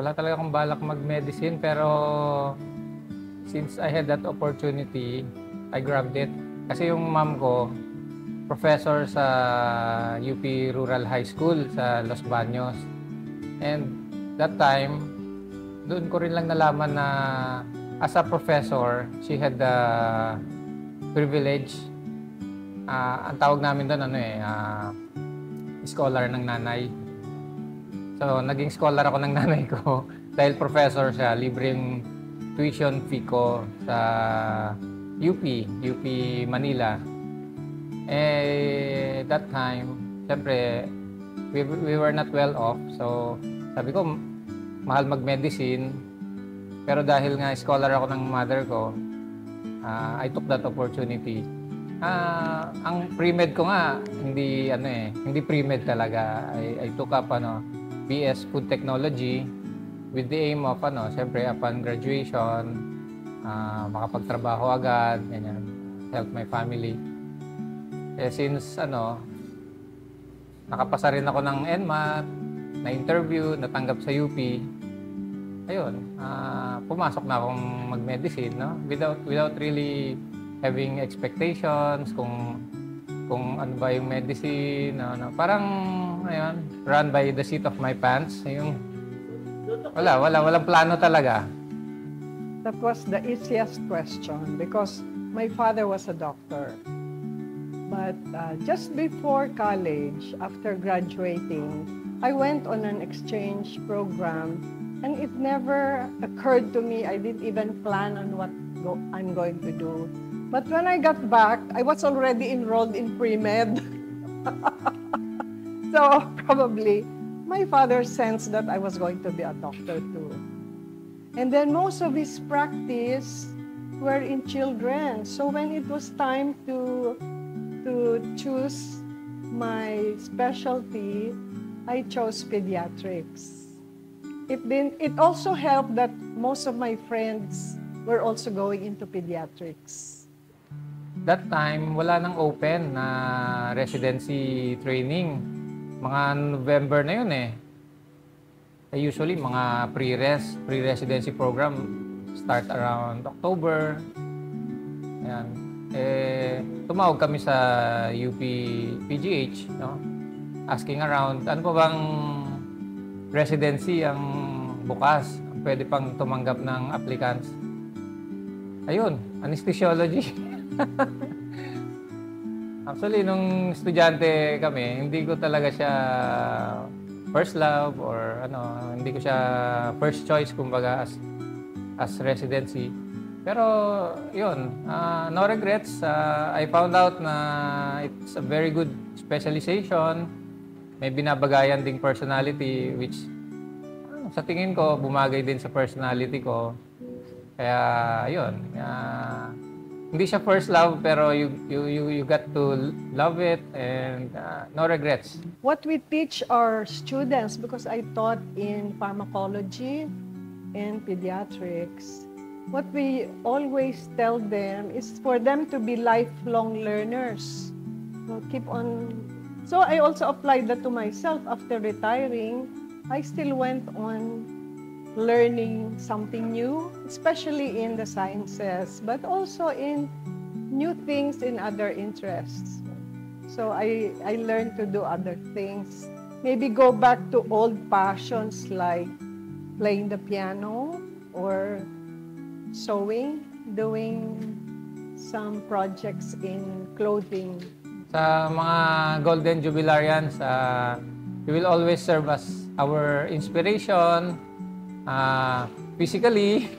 Wala talaga akong balak mag-medicine pero since I had that opportunity, I grabbed it. Kasi yung mom ko, professor sa UP Rural High School sa Los Baños. And that time, doon ko rin lang nalaman na as a professor, she had the privilege. Ang tawag namin doon, scholar ng nanay. So, naging scholar ako ng nanay ko dahil professor siya, libreng tuition fee ko sa UP Manila. That time, siyempre, we were not well off. So, sabi ko, mahal mag-medicine. Pero dahil nga scholar ako ng mother ko, I took that opportunity. Ang pre-med ko nga, hindi pre-med talaga. I took up BS Food Technology with the aim of siyempre upon graduation, makapagtrabaho agad, ganyan, help my family. Since nakapasa rin ako ng NMAT, na-interview, natanggap sa UP, ayun, pumasok na akong mag-medicine, no? Without really having expectations kung ano ba yung medicine, parang ayun, run by the seat of my pants. Yung walang plano talaga. That was the easiest question because my father was a doctor. But just before college, after graduating, I went on an exchange program and it never occurred to me, I didn't even plan on what I'm going to do. But when I got back, I was already enrolled in pre-med. So probably my father sensed that I was going to be a doctor too. And then most of his practice were in children. So when it was time to choose my specialty, I chose pediatrics. It also helped that most of my friends were also going into pediatrics. That time, wala nang open na residency training. Mga November na yun eh. Usually, mga pre-residency program start around October. Ayan. Tumawag kami sa UP PGH, no? Asking around, ano pa bang residency ang bukas? Pwede pang tumanggap ng applicants. Ayun, anesthesiology. Actually, nung estudyante kami, hindi ko talaga siya first love or hindi ko siya first choice kumbaga as residency. Pero yun, no regrets. I found out na it's a very good specialization. May binabagayan ding personality which sa tingin ko bumagay din sa personality ko. Kaya yun, hindi siya first love pero you got to love it and no regrets. What we teach our students, because I taught in pharmacology and pediatrics, what we always tell them is for them to be lifelong learners. So keep on. So I also applied that to myself. After retiring, I still went on learning something new, especially in the sciences, but also in new things in other interests. So I learned to do other things. Maybe go back to old passions like playing the piano or sewing, doing some projects in clothing. Sa mga Golden Jubilarians, you will always serve as our inspiration, physically.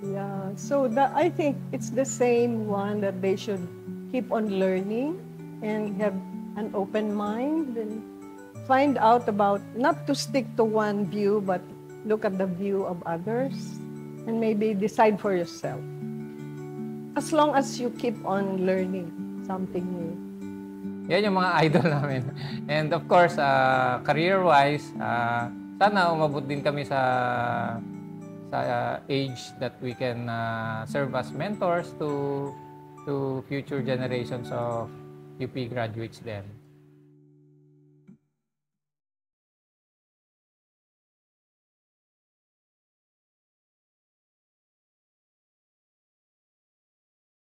Yeah, so I think it's the same one that they should keep on learning and have an open mind and find out about, not to stick to one view, but look at the view of others and maybe decide for yourself. As long as you keep on learning something new. Yan yung mga idol namin. And of course, career-wise, sana umabot din kami sa age that we can serve as mentors to future generations of UP graduates then.